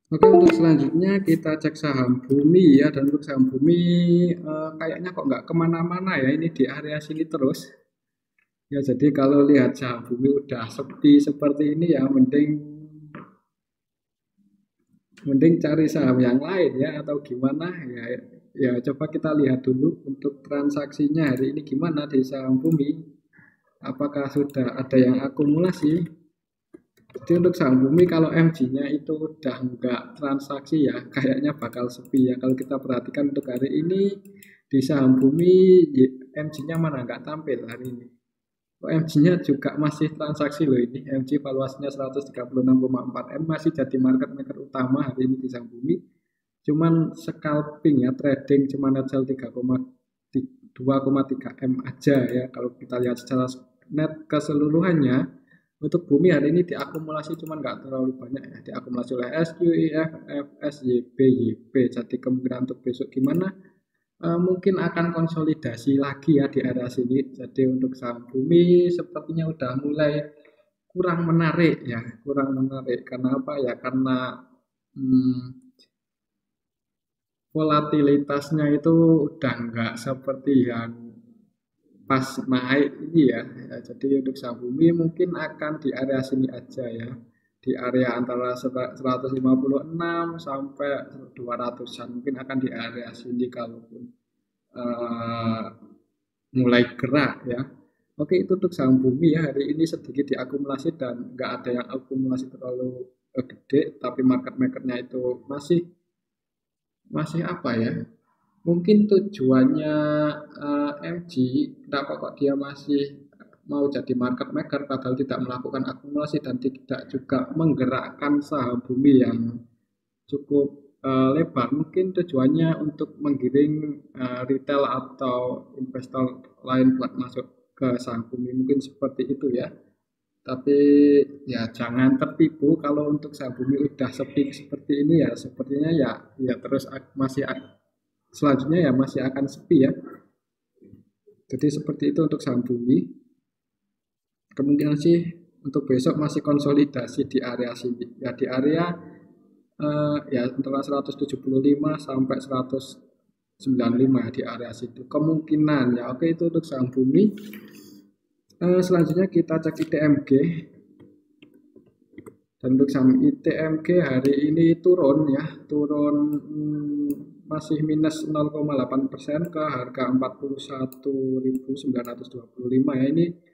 Oke, untuk selanjutnya kita cek saham Bumi ya. Dan untuk saham Bumi kayaknya kok nggak kemana-mana ya, ini di area sini terus. Ya, jadi kalau lihat saham Bumi udah sepi seperti ini ya, mending mending cari saham yang lain ya, atau gimana ya. Ya, coba kita lihat dulu untuk transaksinya hari ini gimana di saham Bumi. Apakah sudah ada yang akumulasi? Jadi untuk saham Bumi kalau MG-nya itu udah nggak transaksi ya, kayaknya bakal sepi ya. Kalau kita perhatikan untuk hari ini di saham Bumi, MG-nya mana nggak tampil hari ini. MG-nya juga masih transaksi loh ini. MG valuasinya 136,4 M, masih jadi market maker utama hari ini di saham Bumi. Cuman scalping ya, trading cuma net sell 2,3 M aja ya. Kalau kita lihat secara net keseluruhannya, untuk Bumi hari ini diakumulasi cuman nggak terlalu banyak ya. Diakumulasi oleh SQ, IF, FS, YB, YP. Jadi kemungkinan untuk besok gimana? Mungkin akan konsolidasi lagi ya di area sini. Jadi untuk saham Bumi sepertinya udah mulai kurang menarik ya, kurang menarik. Karena apa ya? Karena hmm, volatilitasnya itu udah nggak seperti yang pas naik ini ya. Ya, jadi untuk saham Bumi mungkin akan di area sini aja ya. Di area antara 156 sampai 200-an mungkin akan di area sini kalaupun uh, mulai gerak ya. Oke, itu untuk saham Bumi ya, hari ini sedikit diakumulasi dan nggak ada yang akumulasi terlalu gede, tapi market makernya itu masih masih apa ya, mungkin tujuannya MG, kenapa kok dia masih mau jadi market maker padahal tidak melakukan akumulasi dan tidak juga menggerakkan saham Bumi yang cukup lebar. Mungkin tujuannya untuk menggiring retail atau investor lain buat masuk ke saham Bumi. Mungkin seperti itu ya. Tapi ya jangan tertipu kalau untuk saham Bumi udah sepi seperti ini ya. Sepertinya ya ya terus masih selanjutnya ya masih akan sepi ya. Jadi seperti itu untuk saham Bumi. Kemungkinan sih untuk besok masih konsolidasi di area sini. Ya di area ya antara 175 sampai 195 di area situ kemungkinan ya. Oke, itu untuk saham Bumi. Selanjutnya kita cek ITMG. Dan untuk saham ITMG hari ini turun ya, turun masih minus 0,8% ke harga 41.925 ya. Ini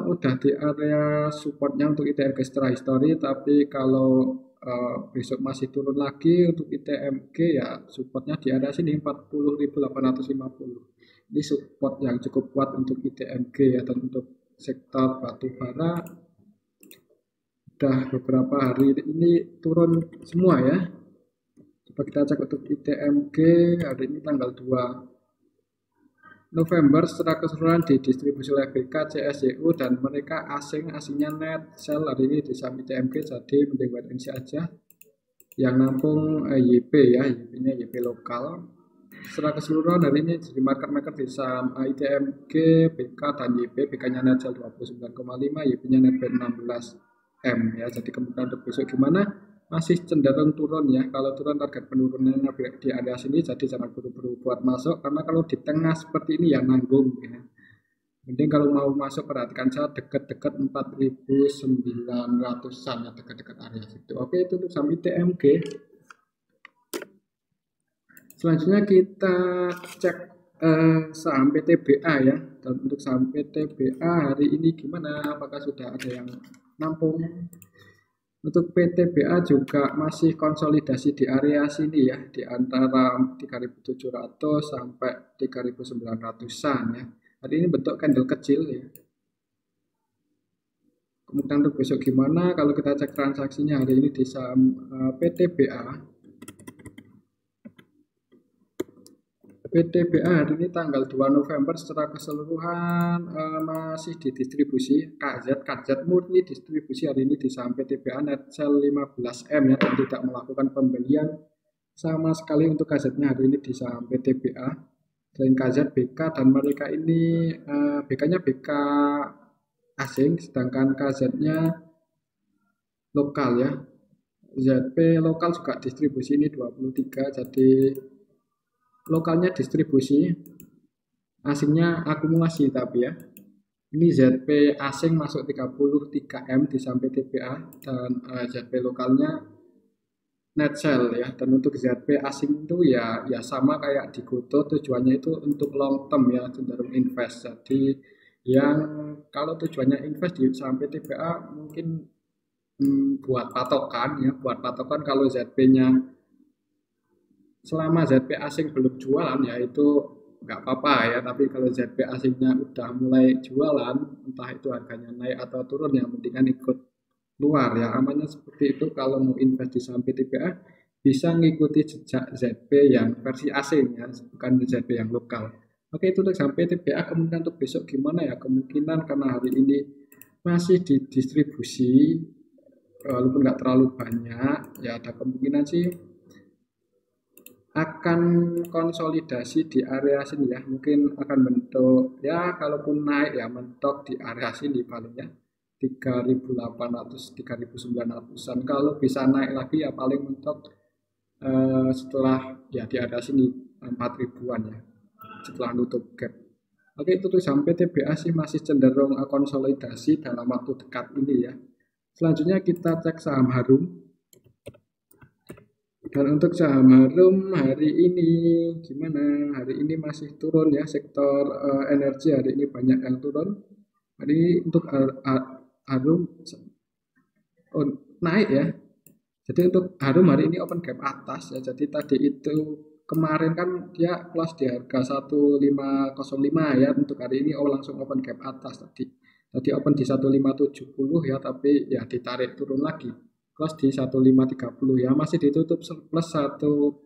udah di area supportnya untuk ITMG secara histori, tapi kalau besok masih turun lagi untuk ITMG ya supportnya di area sini 40.850. Ini support yang cukup kuat untuk ITMG ya. Dan untuk sektor batu bara udah beberapa hari ini turun semua ya. Coba kita cek untuk ITMG hari ini tanggal 2 November secara keseluruhan didistribusi oleh BK, CSJU, dan mereka asingnya net sell hari ini di saham ITMG, jadi mending wait and see aja. Yang nampung YP ya, YP-nya YP lokal. Secara keseluruhan hari ini jadi market maker di saham ITMG, BK, dan YP. BK-nya net sell 29,5, YP-nya net buy 16 M ya. Jadi kemungkinan untuk besok gimana? Masih cenderung turun ya. Kalau turun target penurunannya di area sini, jadi jangan buru-buru buat masuk, karena kalau di tengah seperti ini ya nanggung ya. Mending kalau mau masuk perhatikan saya dekat-dekat 4.900-an ya, dekat-dekat area situ. Oke, itu untuk saham ITMG. Selanjutnya kita cek saham PTBA ya. Dan untuk saham PTBA hari ini gimana? Apakah sudah ada yang nampung? Untuk PTBA juga masih konsolidasi di area sini ya, di antara 3.700 sampai 3.900-an ya. Hari ini bentuk candle kecil ya. Kemudian untuk besok gimana? Kalau kita cek transaksinya hari ini di saham PTBA. PTBA hari ini tanggal 2 November secara keseluruhan masih didistribusi KZ murni distribusi hari ini di saham PTBA net sell 15M ya, dan tidak melakukan pembelian sama sekali untuk KZ-nya hari ini di saham PTBA. Selain KZ, BK, dan mereka ini BK-nya BK asing, sedangkan KZ-nya lokal ya. ZP lokal juga distribusi ini 23, jadi lokalnya distribusi, asingnya akumulasi tapi ya. Ini ZP asing masuk 33M di sampai TPA dan ZP lokalnya net sell ya. Dan untuk ZP asing itu ya sama kayak di Goto, tujuannya itu untuk long term ya, cenderung invest. Jadi yang kalau tujuannya invest di sampai TPA mungkin buat patokan ya, buat patokan kalau ZP-nya selama ZP asing belum jualan ya itu nggak apa-apa ya, tapi kalau ZP asingnya udah mulai jualan, entah itu harganya naik atau turun, yang penting ikut luar ya, amannya seperti itu. Kalau mau invest di saham PTBA bisa ngikuti jejak ZP yang versi asing ya, bukan ZP yang lokal. Oke, itu untuk saham PTBA. Kemungkinan untuk besok gimana ya, kemungkinan karena hari ini masih didistribusi walaupun nggak terlalu banyak ya, ada kemungkinan sih akan konsolidasi di area sini ya, mungkin akan bentuk ya, kalaupun naik ya mentok di area sini palingnya 3.800 3.900-an. Kalau bisa naik lagi ya paling mentok setelah ya di area sini 4.000-an ya, setelah nutup gap. Oke, itu tuh sampai TBA sih masih cenderung konsolidasi dalam waktu dekat ini ya. Selanjutnya kita cek saham Harum. Dan untuk saham Harum hari ini gimana? Hari ini masih turun ya, sektor energi hari ini banyak yang turun. Hari ini untuk Harum naik ya. Jadi untuk Harum hari ini open gap atas ya. Jadi tadi itu kemarin kan dia close di harga 1505 ya. Untuk hari ini langsung open gap atas tadi. Tadi open di 1570 ya, tapi ya ditarik turun lagi. Close di 1530 ya, masih ditutup plus 1,6%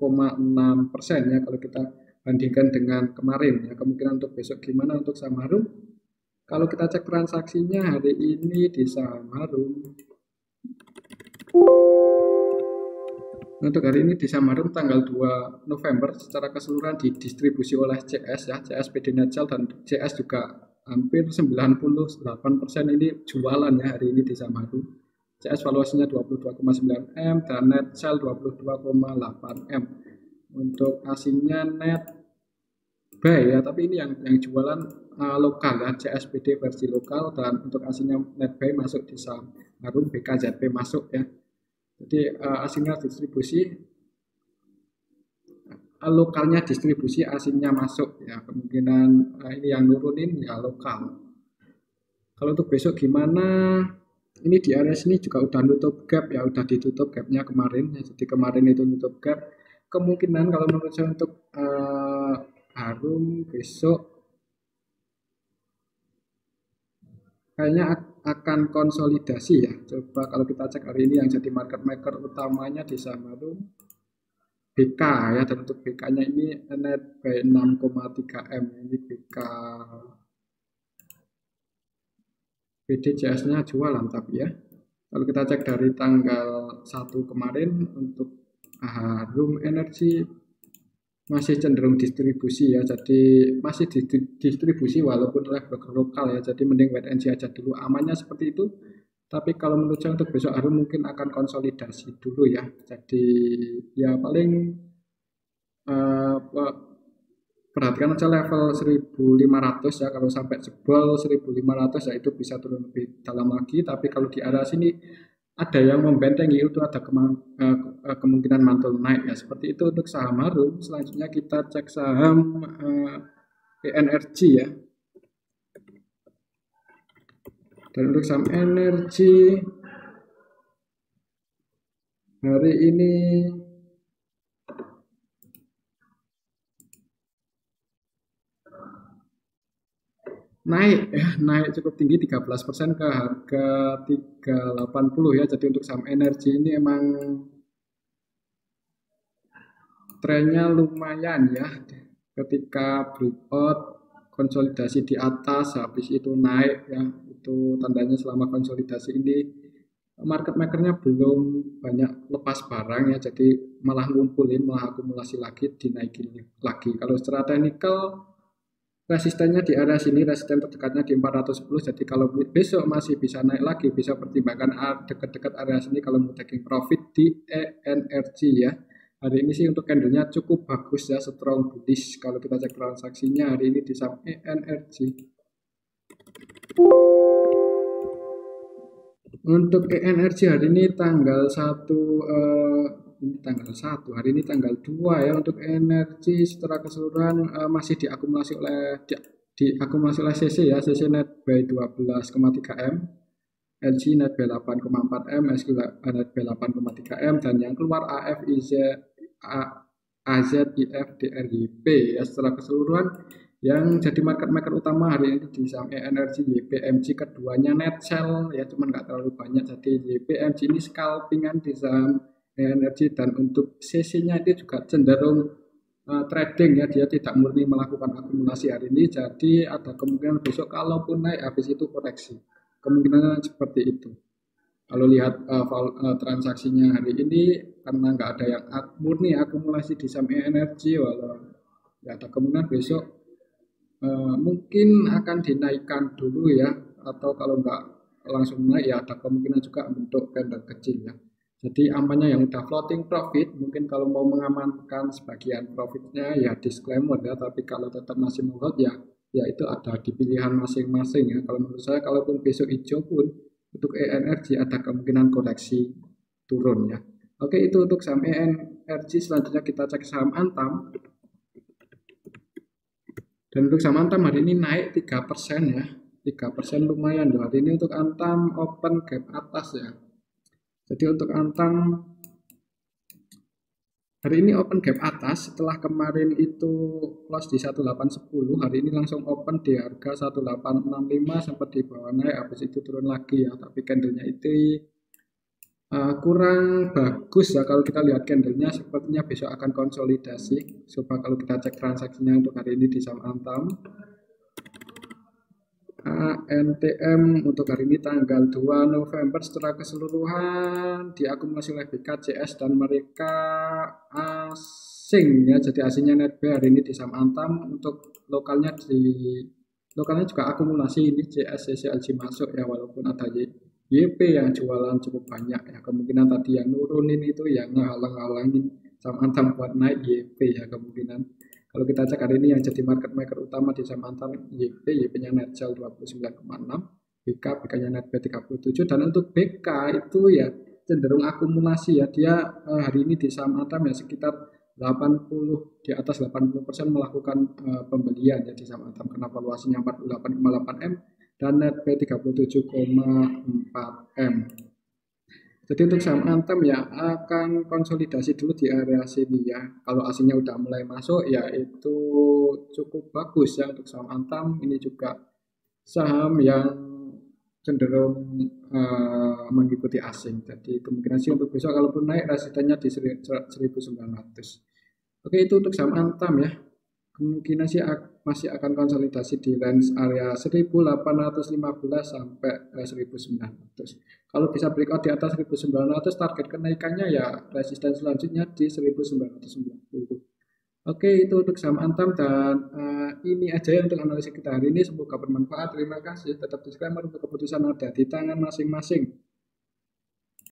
ya kalau kita bandingkan dengan kemarin ya. Kemungkinan untuk besok gimana untuk saham Harum? Kalau kita cek transaksinya hari ini di saham Harum, untuk hari ini di saham Harum tanggal 2 November secara keseluruhan didistribusi oleh CS ya, CS PD Net Sell dan CS juga hampir 98% ini jualan ya hari ini di saham Harum. CS valuasinya 22,9 M dan net sell 22,8 M. Untuk asingnya net buy ya, tapi ini yang jualan lokal ya, CSPD versi lokal, dan untuk asingnya net buy masuk di saham Harum, BKZP masuk ya. Jadi asingnya distribusi, lokalnya distribusi, asingnya masuk ya. Kemungkinan ini yang nurunin ya lokal. Kalau untuk besok gimana? Ini di area sini juga udah nutup gap ya, udah ditutup gapnya kemarin ya, jadi kemarin itu nutup gap. Kemungkinan kalau menurut saya untuk Harum besok kayaknya akan konsolidasi ya. Coba kalau kita cek hari ini yang jadi market maker utamanya di saham Harum BK ya, dan untuk BK nya ini net by 6,3 M, ini BK BDJS-nya jualan tapi ya. Kalau kita cek dari tanggal 1 kemarin untuk Harum Energi masih cenderung distribusi ya, jadi masih distribusi walaupun oleh broker lokal ya, jadi mending wait and see aja dulu, amannya seperti itu. Tapi kalau menurut saya untuk besok Harum mungkin akan konsolidasi dulu ya, jadi ya paling perhatikan aja level 1500 ya, kalau sampai jebol 1500 ya itu bisa turun lebih dalam lagi. Tapi kalau di arah sini ada yang membentengi, itu ada kemungkinan mantul naik ya, seperti itu untuk saham Harum. Selanjutnya kita cek saham energi ya. Dan untuk saham energi hari ini naik ya, naik cukup tinggi 13% ke harga 380 ya. Jadi untuk saham energi ini emang trennya lumayan ya, ketika breakout konsolidasi di atas habis itu naik ya, itu tandanya selama konsolidasi ini market makernya belum banyak lepas barang ya, jadi malah ngumpulin, malah akumulasi lagi, dinaikin lagi. Kalau secara teknikal resistennya di area sini, resisten terdekatnya di 410. Jadi kalau besok masih bisa naik lagi, bisa pertimbangkan dekat-dekat area sini kalau mau taking profit di ENRG ya. Hari ini sih untuk candlenya cukup bagus ya, strong bullish. Kalau kita cek transaksinya hari ini di saham ENRG. Untuk ENRG hari ini tanggal 1 ini tanggal 1, hari ini tanggal 2 ya. Untuk energi secara keseluruhan masih diakumulasi oleh CC ya, CC net buy 12,3 M, LG net buy 8,4 M, SQ net buy 8,3 M, dan yang keluar AFIZ AZIF DRYP ya. Secara keseluruhan yang jadi market maker utama hari ini di saham ENRG YPMG, keduanya net sell ya, cuman nggak terlalu banyak. Jadi YPMG ini scalpingan di saham energi, dan untuk CC-nya itu juga cenderung trading ya, dia tidak murni melakukan akumulasi hari ini. Jadi ada kemungkinan besok kalaupun naik habis itu koreksi, kemungkinan seperti itu. Kalau lihat transaksinya hari ini, karena nggak ada yang murni akumulasi di saham energi, walau ya ada kemungkinan besok mungkin akan dinaikkan dulu ya, atau kalau nggak langsung naik ya ada kemungkinan juga bentuk candle kecil ya. Jadi amannya yang udah floating profit, mungkin kalau mau mengamankan sebagian profitnya ya disclaimer ya, tapi kalau tetap masih menghold ya itu ada di pilihan masing-masing ya. Kalau menurut saya kalaupun besok hijau pun untuk ENRG ada kemungkinan koreksi turun ya. Oke, itu untuk saham ENRG. Selanjutnya kita cek saham Antam. Dan untuk saham Antam hari ini naik 3% ya. 3% lumayan loh. Hari ini untuk Antam open gap atas ya. Jadi untuk Antam hari ini open gap atas, setelah kemarin itu close di 1810, hari ini langsung open di harga 1865, sempat di bawah naik, habis itu turun lagi ya. Tapi candlenya itu kurang bagus ya. Kalau kita lihat candlenya sepertinya besok akan konsolidasi. Coba kalau kita cek transaksinya untuk hari ini di saham Antam. ANTM untuk hari ini tanggal 2 November secara keseluruhan diakumulasi oleh BKCS dan mereka asing ya. Jadi asingnya net buy hari ini di saham Antam. Untuk lokalnya juga akumulasi ini CS, CCLG masuk ya, walaupun ada YP yang jualan cukup banyak ya. Kemungkinan tadi yang nurunin itu yang ngehalang-halangin saham Antam buat naik YP ya kemungkinan. Kalau kita cek hari ini yang jadi market maker utama di saham Antam YP-nya net sell 29,6, BK-nya net buy 37, dan untuk BK itu ya cenderung akumulasi ya. Dia hari ini di saham Antam ya sekitar 80, di atas 80% melakukan pembelian ya di saham Antam, karena valuasinya 48,8 M dan net buy 37,4 M. Jadi untuk saham Antam ya akan konsolidasi dulu di area sini ya. Kalau asingnya udah mulai masuk ya itu cukup bagus ya untuk saham Antam. Ini juga saham yang cenderung mengikuti asing. Jadi kemungkinan sih untuk besok kalaupun naik resistennya di 1900. Oke, itu untuk saham Antam ya. Kemungkinan sih masih akan konsolidasi di range area 1815 sampai 1900. Kalau bisa breakout di atas 1900, target kenaikannya ya resisten selanjutnya di 1990. Oke, itu untuk saham Antam, dan ini aja ya untuk analisis kita hari ini. Semoga bermanfaat. Terima kasih. Tetap disclaimer, untuk keputusan ada di tangan masing-masing.